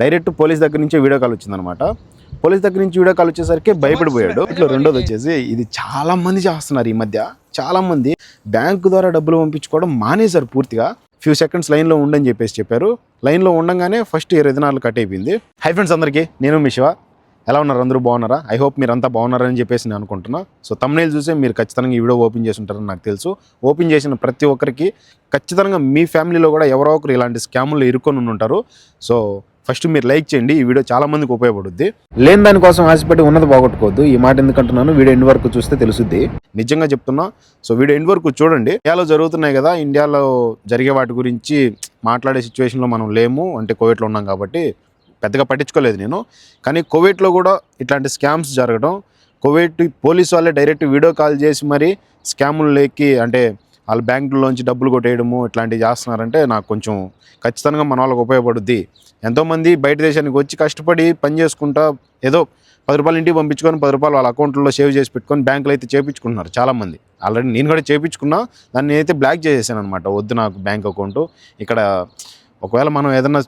Direct police దగ్గర నుంచే video call వచ్చిందనమాట. పోలీస్ దగ్గర నుంచి వీడియో కాల్ వచ్చేసరికి భయపడిపోయాడు. ఇట్లా రెండోది వచ్చేసి ఇది చాలా మంది చేస్తున్నారు ఈ మధ్య. చాలా మంది బ్యాంకు ద్వారా డబ్బులు పంపించుకోవడం మానేశారు పూర్తిగా. ఫ్యూ సెకండ్స్ లైన్లో ఉండని చెప్పారు. లైన్లో ఉండగానే ఫస్ట్ 20 దినాలు కట్ అయిపోయింది. హై ఫ్రెండ్స్ అందరికీ, నేను మీ శివ. ఎలా ఉన్నారు? అందరూ బాగున్నారా? ఐ హోప్ మీరు అంతా బాగున్నారని చెప్పేసి నేను అనుకుంటున్నా. సో తమ్నైల్ చూసే మీరు ఖచ్చితంగా ఈ వీడియో ఓపెన్ చేసి ఉంటారని నాకు తెలుసు. ఓపెన్ చేసిన ప్రతి ఒక్కరికి ఖచ్చితంగా మీ ఫ్యామిలీలో కూడా ఎవరో ఒకరు ఇలాంటి స్కాముల్లో ఇరుక్కొని ఉంటారు. సో ఫస్ట్ మీరు లైక్ చేయండి, ఈ వీడియో చాలా మందికి ఉపయోగపడుద్ది. లేని దానికోసం ఆశపడి ఉన్నది పోగొట్టుకోవద్దు. ఈ మాట ఎందుకంటున్నాను, వీడియో ఎండ్ వరకు చూస్తే తెలుసుద్ది. నిజంగా చెప్తున్నా. సో వీడియో ఎండ్ వరకు చూడండి. ఇండియాలో జరుగుతున్నాయి కదా, ఇండియాలో జరిగే వాటి గురించి మాట్లాడే సిచ్యువేషన్లో మనం లేము. అంటే కోవిడ్లో ఉన్నాం కాబట్టి పెద్దగా పట్టించుకోలేదు నేను. కానీ కోవిడ్లో కూడా ఇట్లాంటి స్కామ్స్ జరగడం, కోవిడ్ పోలీసు వాళ్ళే డైరెక్ట్ వీడియో కాల్ చేసి మరి స్కాముల్లోకి అంటే వాళ్ళ బ్యాంకుల్లోంచి డబ్బులు కొట్టేయడము ఇట్లాంటివి చేస్తున్నారంటే నాకు కొంచెం ఖచ్చితంగా మన వాళ్ళకి ఉపయోగపడుద్ది. ఎంతోమంది బయట దేశానికి వచ్చి కష్టపడి పని చేసుకుంటా ఏదో 10 రూపాయలు ఇంటికి పంపించుకొని 10 రూపాయలు వాళ్ళ అకౌంట్లో సేవ్ చేసి పెట్టుకొని బ్యాంకులో అయితే చేయించుకుంటున్నారు చాలామంది. ఆల్రెడీ నేను కూడా చేయించుకున్నా. దాన్ని అయితే బ్లాక్ చేసేసాను అనమాట. వద్దు నాకు బ్యాంక్ అకౌంటు. ఇక్కడ ఒకవేళ మనం ఏదైనా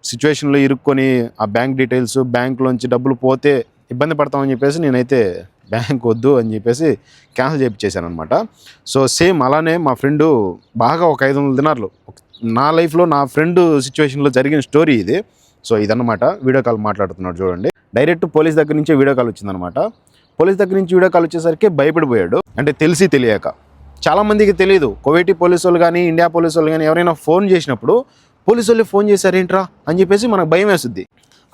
సిచ్యువేషన్లో ఇరుక్కొని ఆ బ్యాంక్ డీటెయిల్స్ బ్యాంకులోంచి డబ్బులు పోతే ఇబ్బంది పడతామని చెప్పేసి నేనైతే బ్యాంక్ వద్దు అని చెప్పేసి క్యాన్సిల్ చేయించేసాను అనమాట. సో సేమ్ అలానే మా ఫ్రెండు బాగా ఒక 500 దినార్లు నా లైఫ్లో నా ఫ్రెండ్ సిచ్యువేషన్లో జరిగిన స్టోరీ ఇది. సో ఇదన్నమాట. వీడియో కాల్ మాట్లాడుతున్నాడు చూడండి. డైరెక్ట్ పోలీస్ దగ్గర నుంచే వీడియో కాల్ వచ్చిందనమాట. పోలీస్ దగ్గర నుంచి వీడియో కాల్ వచ్చేసరికి భయపడిపోయాడు. అంటే తెలిసి తెలియక. చాలామందికి తెలియదు. కువైటీ పోలీసు వాళ్ళు కానీ ఇండియా పోలీసు వాళ్ళు కానీ ఎవరైనా ఫోన్ చేసినప్పుడు పోలీసు వాళ్ళు ఫోన్ చేశారేంట్రా అని చెప్పేసి మనకు భయం వేస్తుంది.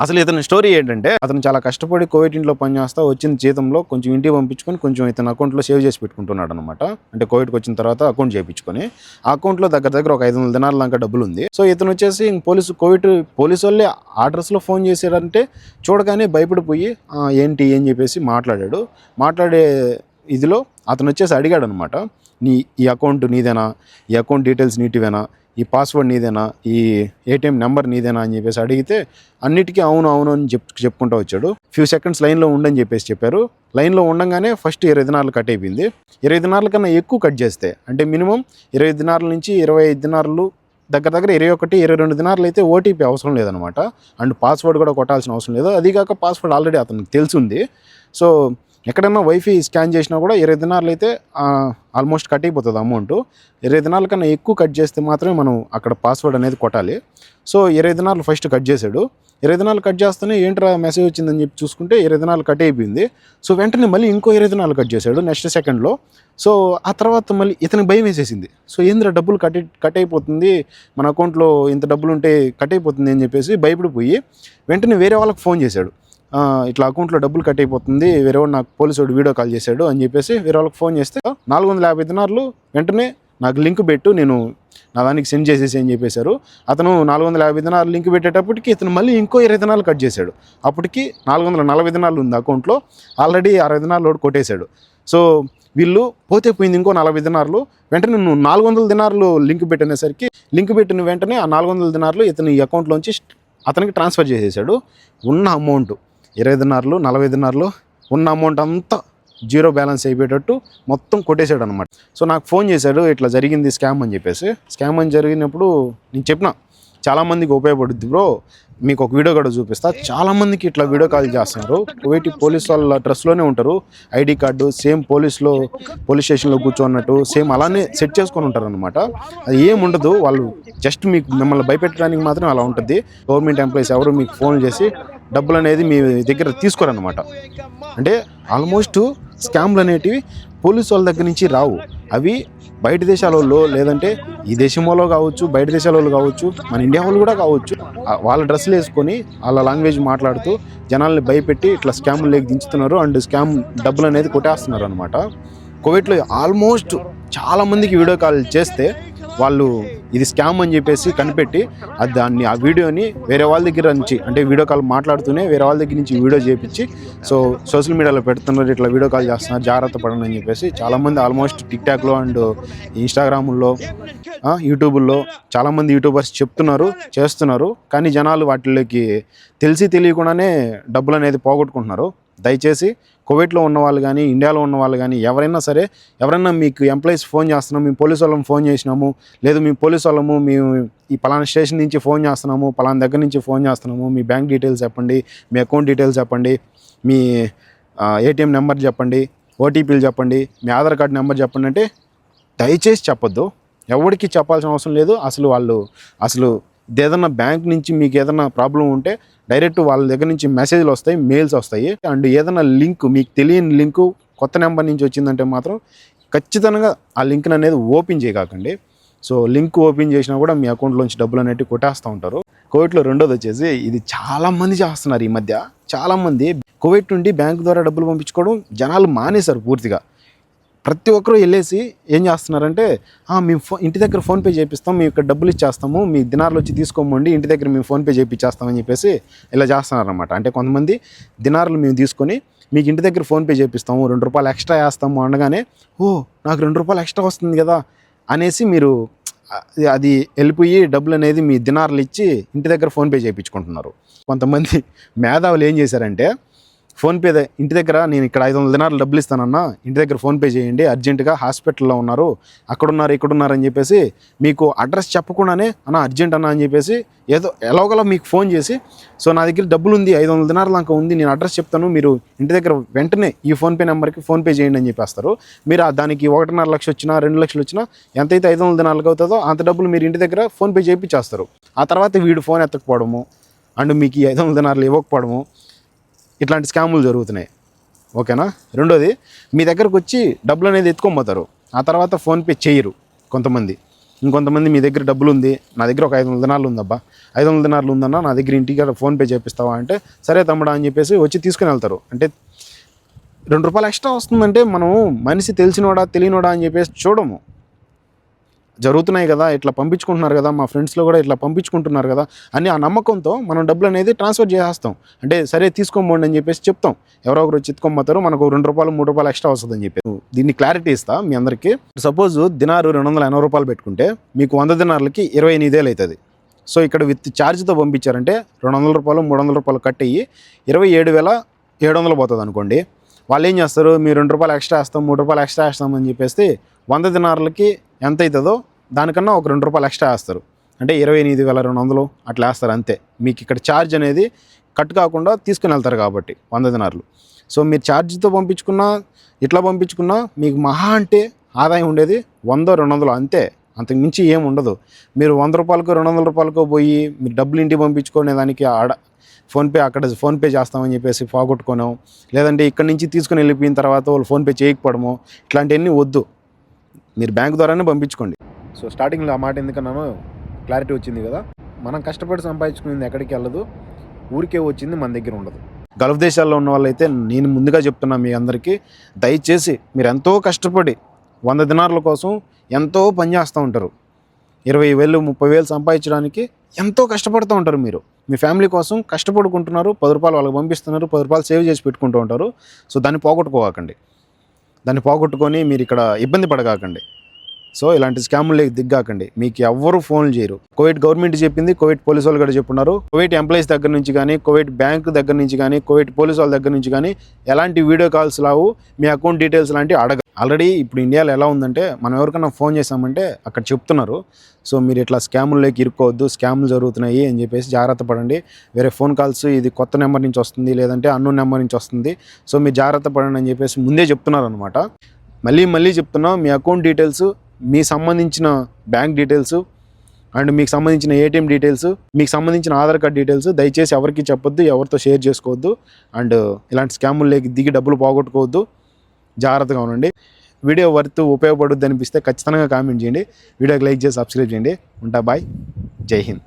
అసలు ఇతని స్టోరీ ఏంటంటే, అతను చాలా కష్టపడి కోవిడ్ ఇంట్లో పనిచేస్తా వచ్చిన జీతంలో కొంచెం ఇంటికి పంపించుకొని కొంచెం ఇతను అకౌంట్లో సేవ్ చేసి పెట్టుకుంటున్నాడు అనమాట. అంటే కోవిడ్కి వచ్చిన తర్వాత అకౌంట్ చేయించుకొని ఆ అకౌంట్లో దగ్గర ఒక 500 దినాల దాకా డబ్బులు ఉంది. సో ఇతను వచ్చేసి పోలీసు వాళ్ళే ఆ డ్రెస్లో ఫోన్ చేశాడంటే చూడగానే భయపడిపోయి ఏం చెప్పేసి మాట్లాడే ఇదిలో అతను వచ్చేసి అడిగాడు అనమాట. ఈ అకౌంట్ నీదేనా? ఈ అకౌంట్ డీటెయిల్స్ నీటివేనా? ఈ పాస్వర్డ్ నీదేనా? ఈ ఏటీఎం నెంబర్ నీదేనా అని చెప్పేసి అడిగితే అన్నిటికీ అవును అని చెప్పుకుంటూ వచ్చాడు. ఫ్యూ సెకండ్స్ లైన్లో ఉండని చెప్పారు. లైన్లో ఉండగానే ఫస్ట్ 20 దినాలు కట్ అయిపోయింది. 20 దినాల కన్నా ఎక్కువ కట్ చేస్తే అంటే మినిమం 20 దినాల నుంచి 25 దినాలు దగ్గర 21, 22 దినాలు అయితే ఓటీపీ అవసరం లేదనమాట. అండ్ పాస్వర్డ్ కూడా కొట్టాల్సిన అవసరం లేదు. అదిగాక పాస్వర్డ్ ఆల్రెడీ అతనికి తెలిసింది. సో ఎక్కడైనా వైఫై స్కాన్ చేసినా కూడా 20 దినాలు అయితే ఆల్మోస్ట్ కట్ అయిపోతుంది అమౌంట్. 20 దినాల కన్నా ఎక్కువ కట్ చేస్తే మాత్రమే మనం అక్కడ పాస్వర్డ్ అనేది కొట్టాలి. సో 20 దినాలు ఫస్ట్ కట్ చేశాడు. 20 దినాలు కట్ చేస్తేనే ఏంట్రా మెసేజ్ వచ్చిందని చెప్పి చూసుకుంటే 20 దినాలు కట్ అయిపోయింది. సో వెంటనే మళ్ళీ ఇంకో 20 దినాలు కట్ చేశాడు నెక్స్ట్ సెకండ్లో. సో ఆ తర్వాత మళ్ళీ ఇతనికి భయం వేసేసింది. సో ఏంద్రా డబ్బులు కట్ అయిపోతుంది, మన అకౌంట్లో ఇంత డబ్బులు ఉంటే కట్ అయిపోతుంది అని చెప్పేసి భయపడిపోయి వెంటనే వేరే వాళ్ళకి ఫోన్ చేశాడు. ఇట్లా అకౌంట్లో డబ్బులు కట్ అయిపోతుంది, వేరే వాడు నాకు పోలీసు వాడు వీడియో కాల్ చేశాడు అని చెప్పేసి వేరే వాళ్ళకి ఫోన్ చేస్తే 450 దినార్లు వెంటనే నాకు లింక్ పెట్టు, నేను నా దానికి సెండ్ చేసేసి అని చెప్పేశారు. అతను 450 దినాలు లింక్ పెట్టేటప్పటికి ఇతను మళ్ళీ ఇంకో 20 దినాలు కట్ చేశాడు. అప్పటికి 440 దినాలు ఉంది అకౌంట్లో. ఆల్రెడీ 60 దినాలు ఒకటి కొట్టేశాడు. సో వీళ్ళు పోతే పోయింది ఇంకో 40 దినార్లు. వెంటనే నువ్వు 400 దినార్లు లింక్ పెట్టిన వెంటనే ఆ 400 దినార్లు ఇతను ఈ అకౌంట్లోంచి అతనికి ట్రాన్స్ఫర్ చేసేసాడు. ఉన్న అమౌంట్ 20 దినార్లు 40 దినార్లు ఉన్న అమౌంట్ అంతా జీరో బ్యాలెన్స్ అయిపోయేటట్టు మొత్తం కొట్టేశాడు అనమాట. సో నాకు ఫోన్ చేశాడు, ఇట్లా జరిగింది స్కామ్ అని చెప్పేసి. స్కామ్ అని జరిగినప్పుడు నేను చెప్పిన చాలామందికి ఉపయోగపడుద్ది బ్రో, మీకు ఒక వీడియో కూడా చూపిస్తా. చాలామందికి ఇట్లా వీడియో కాల్ చేస్తున్నారు. కువైటీ పోలీస్ వాళ్ళ డ్రెస్లోనే ఉంటారు, ఐడి కార్డు సేమ్ పోలీస్ స్టేషన్లో కూర్చోన్నట్టు సేమ్ అలానే సెట్ చేసుకొని ఉంటారు అనమాట. అది ఏముండదు, వాళ్ళు జస్ట్ మిమ్మల్ని భయపెట్టడానికి మాత్రం అలా ఉంటుంది. గవర్నమెంట్ ఎంప్లాయీస్ ఎవరు మీకు ఫోన్ చేసి డబ్బులు అనేది మీ దగ్గర తీసుకోరనమాట. అంటే ఆల్మోస్ట్ స్కామ్లు అనేటివి పోలీసు వాళ్ళ దగ్గర నుంచి రావు. అవి బయట దేశాల వాళ్ళు, లేదంటే ఈ దేశం వాళ్ళు కావచ్చు, బయట దేశాల వాళ్ళు కావచ్చు, మన ఇండియా వాళ్ళు కూడా కావచ్చు, వాళ్ళ డ్రెస్సులు వేసుకొని వాళ్ళ లాంగ్వేజ్ మాట్లాడుతూ జనాల్ని భయపెట్టి ఇట్లా స్కామ్లు లేక దించుతున్నారు. అండ్ స్కామ్ డబ్బులు అనేది కొట్టేస్తున్నారు అనమాట. కోవిడ్లో ఆల్మోస్ట్ చాలామందికి వీడియో కాల్ చేస్తే వాళ్ళు ఇది స్కామ్ అని చెప్పేసి కనిపెట్టి ఆ వీడియోని వేరే వాళ్ళ దగ్గర నుంచి అంటే వీడియో కాల్ మాట్లాడుతూనే వేరే వాళ్ళ దగ్గర నుంచి వీడియో చేయించి సో సోషల్ మీడియాలో పెడుతున్నారు, ఇట్లా వీడియో కాల్ చేస్తున్నారు, జాగ్రత్త పడండి అని చెప్పేసి చాలామంది ఆల్మోస్ట్ టిక్టాక్లో అండ్ ఇన్స్టాగ్రాముల్లో యూట్యూబుల్లో చాలామంది యూట్యూబర్స్ చేస్తున్నారు. కానీ జనాలు వాటిలోకి తెలియకుండానే డబ్బులు అనేది పోగొట్టుకుంటున్నారు. దయచేసి కువైట్లో ఉన్న వాళ్ళు కానీ, ఇండియాలో ఉన్న వాళ్ళు కానీ ఎవరైనా సరే, ఎవరైనా మీకు ఎంప్లాయీస్ ఫోన్ చేస్తున్నాము, మేము పోలీసు వాళ్ళం ఫోన్ చేసినాము, లేదు మేము పోలీసు వాళ్ళము, మేము ఈ పలానా స్టేషన్ నుంచి ఫోన్ చేస్తున్నాము, పలానా దగ్గర నుంచి ఫోన్ చేస్తున్నాము, మీ బ్యాంక్ డీటెయిల్స్ చెప్పండి, మీ అకౌంట్ డీటెయిల్స్ చెప్పండి, మీ ఏటీఎం నెంబర్ చెప్పండి, ఓటీపీలు చెప్పండి, మీ ఆధార్ కార్డు నెంబర్ చెప్పండి అంటే దయచేసి చెప్పొద్దు. ఎవరికి చెప్పాల్సిన అవసరం లేదు. అసలు ఏదన్నా బ్యాంక్ నుంచి మీకు ఏదైనా ప్రాబ్లం ఉంటే డైరెక్ట్ వాళ్ళ దగ్గర నుంచి మెసేజ్లు వస్తాయి, మెయిల్స్ వస్తాయి. అండ్ ఏదైనా లింక్ మీకు తెలియని లింకు కొత్త నెంబర్ నుంచి వచ్చిందంటే మాత్రం ఖచ్చితంగా ఆ లింక్ని అనేది ఓపెన్ చేయకండి. సో లింక్ ఓపెన్ చేసినా కూడా మీ అకౌంట్లోంచి డబ్బులు అనేవి కొట్టేస్తూ ఉంటారు. కువైట్లో రెండోది వచ్చేసి ఇది చాలామంది చేస్తున్నారు ఈ మధ్య. చాలామంది కువైట్ నుండి బ్యాంక్ ద్వారా డబ్బులు పంపించుకోవడం జనాలు మానేశారు పూర్తిగా. ప్రతి ఒక్కరూ వెళ్ళేసి ఏం చేస్తున్నారంటే, మేము ఇంటి దగ్గర ఫోన్పే చేపిస్తాం, మేము ఇక్కడ డబ్బులు ఇచ్చేస్తాము, మీ దినార్లు వచ్చి తీసుకోమండి, ఇంటి దగ్గర మేము ఫోన్పే చేయించేస్తామని చెప్పేసి ఇలా చేస్తున్నారన్నమాట. అంటే కొంతమంది దినార్లు మేము తీసుకొని మీకు ఇంటి దగ్గర ఫోన్పే చేపిస్తాము, ₹2 ఎక్స్ట్రా వేస్తాము అనగానే, నాకు ₹2 ఎక్స్ట్రా వస్తుంది కదా అనేసి మీరు అది వెళ్ళిపోయి డబ్బులు అనేది మీ దినార్లు ఇచ్చి ఇంటి దగ్గర ఫోన్పే చేయించుకుంటున్నారు. కొంతమంది మేధావులు ఏం చేశారంటే, ఫోన్పే ఇంటి దగ్గర నేను ఇక్కడ 500 దినార్లు డబ్బులు ఇస్తానన్నా, ఇంటి దగ్గర ఫోన్పే చేయండి, అర్జెంటుగా హాస్పిటల్లో ఉన్నారు, అక్కడున్నారు ఇక్కడున్నారు అని చెప్పేసి మీకు అడ్రస్ చెప్పకుండానే అర్జెంట్ అన్నా అని చెప్పేసి ఏదో ఎలాగోలా మీకు ఫోన్ చేసి, సో నా దగ్గర డబ్బులు ఉంది, 500 దినార్లు దాకా ఉంది, నేను అడ్రస్ చెప్తాను, మీరు ఇంటి దగ్గర వెంటనే ఈ ఫోన్పే నెంబర్కి ఫోన్పే చేయండి అని చెప్పేస్తారు. మీరు దానికి 1.5 లక్షలు వచ్చినా 2 లక్షలు వచ్చినా ఎంతైతే 500 దినార్లకు అవుతుందో అంత డబ్బులు మీరు ఇంటి దగ్గర ఫోన్పే చేయించేస్తారు. ఆ తర్వాత వీడు ఫోన్ ఎత్తకపోవడము అండ్ మీకు ఈ 500 దినార్లు ఇవ్వకపోవడము, ఇట్లాంటి స్కాములు జరుగుతున్నాయి. ఓకేనా. రెండోది, మీ దగ్గరకు వచ్చి డబ్బులు అనేది ఎత్తుకోబోతారు, ఆ తర్వాత ఫోన్పే చేయరు కొంతమంది. ఇంకొంతమంది మీ దగ్గర డబ్బులు ఉంది, నా దగ్గర ఒక 500 దినార్లు ఉందబ్బా, 500 దినార్లు ఉందన్నా, నా దగ్గర ఇంటికి ఫోన్పే చేపిస్తావా అంటే, సరే తమ్ముడా అని చెప్పేసి వచ్చి తీసుకుని వెళ్తారు. అంటే ₹2 ఎక్స్ట్రా వస్తుందంటే మనం మనిషి తెలిసినోడా తెలియనోడా అని చెప్పేసి చూడము. జరుగుతున్నాయి కదా, ఇట్లా పంపించుకుంటున్నారు కదా, మా ఫ్రెండ్స్లో కూడా ఇట్లా పంపించుకుంటున్నారు కదా అని ఆ నమ్మకంతో మనం డబ్బులు అనేది ట్రాన్స్ఫర్ చేసేస్తాం. అంటే సరే తీసుకోమండి అని చెప్పేసి చెప్తాం, ఎవరో ఒకరు వచ్చి ఎత్తుకోమంటారు, మనకు ₹2 ₹3 ఎక్స్ట్రా వస్తుందని చెప్పి. దీన్ని క్లారిటీ ఇస్తా మీ అందరికీ. సపోజ్ దినారు ₹280 పెట్టుకుంటే మీకు 100 దినార్లకి 28,000 అవుతుంది. సో ఇక్కడ విత్ ఛార్జ్తో పంపించారంటే ₹200 ₹300 కట్ అయ్యి 27,700 పోతుంది అనుకోండి. వాళ్ళు ఏం చేస్తారు, మీరు ₹2 ఎక్స్ట్రా వేస్తాం, ₹3 ఎక్స్ట్రా వేస్తామని చెప్పేసి 100 దినార్లకి ఎంత అవుతుందో దానికన్నా ఒక ₹2 ఎక్స్ట్రా వేస్తారు. అంటే 28,200 అట్లా వేస్తారు అంతే. మీకు ఇక్కడ ఛార్జ్ అనేది కట్ కాకుండా తీసుకుని వెళ్తారు కాబట్టి 100 దినార్లు. సో మీరు ఛార్జ్తో పంపించుకున్నా ఇట్లా పంపించుకున్నా మీకు మహా అంటే ఆదాయం ఉండేది 100-200 అంతే, అంతకు మించి ఏం ఉండదు. మీరు ₹100 ₹200 పోయి మీరు డబ్బులు ఇంటికి పంపించుకునే దానికి అక్కడ ఫోన్పే చేస్తామని చెప్పేసి పోగొట్టుకోవడం, లేదంటే ఇక్కడి నుంచి తీసుకుని వెళ్ళిపోయిన తర్వాత వాళ్ళు ఫోన్పే చేయకపోవడము, ఇట్లాంటివన్నీ వద్దు. మీరు బ్యాంక్ ద్వారానే పంపించుకోండి. సో స్టార్టింగ్లో ఆ మాట ఎందుకన్నానో క్లారిటీ వచ్చింది కదా. మనం కష్టపడి సంపాదించుకునేది ఎక్కడికి వెళ్ళదు, ఊరికే వచ్చింది మన దగ్గర ఉండదు. గల్ఫ్ దేశాల్లో ఉన్న వాళ్ళైతే నేను ముందుగా చెప్తున్నా మీ అందరికీ, దయచేసి మీరు ఎంతో కష్టపడి 100 దినార్ల కోసం ఎంతో పని చేస్తూ ఉంటారు. 20,000 30,000 సంపాదించడానికి ఎంతో కష్టపడుతూ ఉంటారు. మీరు మీ ఫ్యామిలీ కోసం కష్టపడుకుంటున్నారు, ₹10 వాళ్ళకి పంపిస్తున్నారు, ₹10 సేవ్ చేసి పెట్టుకుంటూ ఉంటారు. సో దాన్ని పోగొట్టుకోకండి, దాన్ని పోగొట్టుకొని మీరు ఇక్కడ ఇబ్బంది పడగాకండి. సో ఇలాంటి స్కాములకి దిగ్గాకండి. మీకు ఎవ్వరూ ఫోన్లు చేయరు. కువైట్ గవర్నమెంట్ చెప్పింది, కువైట్ పోలీసు వాళ్ళు కూడా చెప్పున్నారు. కువైట్ ఎంప్లాయీస్ దగ్గర నుంచి కానీ, కువైట్ బ్యాంక్ దగ్గర నుంచి కానీ, కువైట్ పోలీసు వాళ్ళ దగ్గర నుంచి కానీ ఎలాంటి వీడియో కాల్స్ రావు, మీ అకౌంట్ డీటెయిల్స్ లాంటివి అడగ. ఆల్రెడీ ఇప్పుడు ఇండియాలో ఎలా ఉందంటే, మనం ఎవరికైనా ఫోన్ చేసామంటే అక్కడ చెప్తున్నారు, సో మీరు ఇట్లా స్కాముల్లోకి ఇరుక్కోవద్దు, స్కాములు జరుగుతున్నాయి అని చెప్పేసి జాగ్రత్త పడండి. వేరే ఫోన్ కాల్స్ ఇది కొత్త నెంబర్ నుంచి వస్తుంది, లేదంటే అన్నోన్ నెంబర్ నుంచి వస్తుంది, సో మీరు జాగ్రత్త పడండి అని చెప్పేసి ముందే చెప్తున్నారు అనమాట. మళ్ళీ చెప్తున్నా, మీ అకౌంట్ డీటెయిల్స్, మీకు సంబంధించిన బ్యాంక్ డీటెయిల్స్ అండ్ మీకు సంబంధించిన ఏటీఎం డీటెయిల్స్, మీకు సంబంధించిన ఆధార్ కార్డ్ డీటెయిల్స్ దయచేసి ఎవరికి చెప్పొద్దు, ఎవరితో షేర్ చేసుకోవద్దు. అండ్ ఇలాంటి స్కాముల్లోకి దిగి డబ్బులు పోగొట్టుకోవద్దు, జాగ్రత్తగా ఉండండి. వీడియో వర్త్ ఉపయోగపడుద్ది అనిపిస్తే ఖచ్చితంగా కామెంట్ చేయండి, వీడియోకి లైక్ చేసి సబ్స్క్రైబ్ చేయండి. ఉంటా, బాయ్, జై హింద్.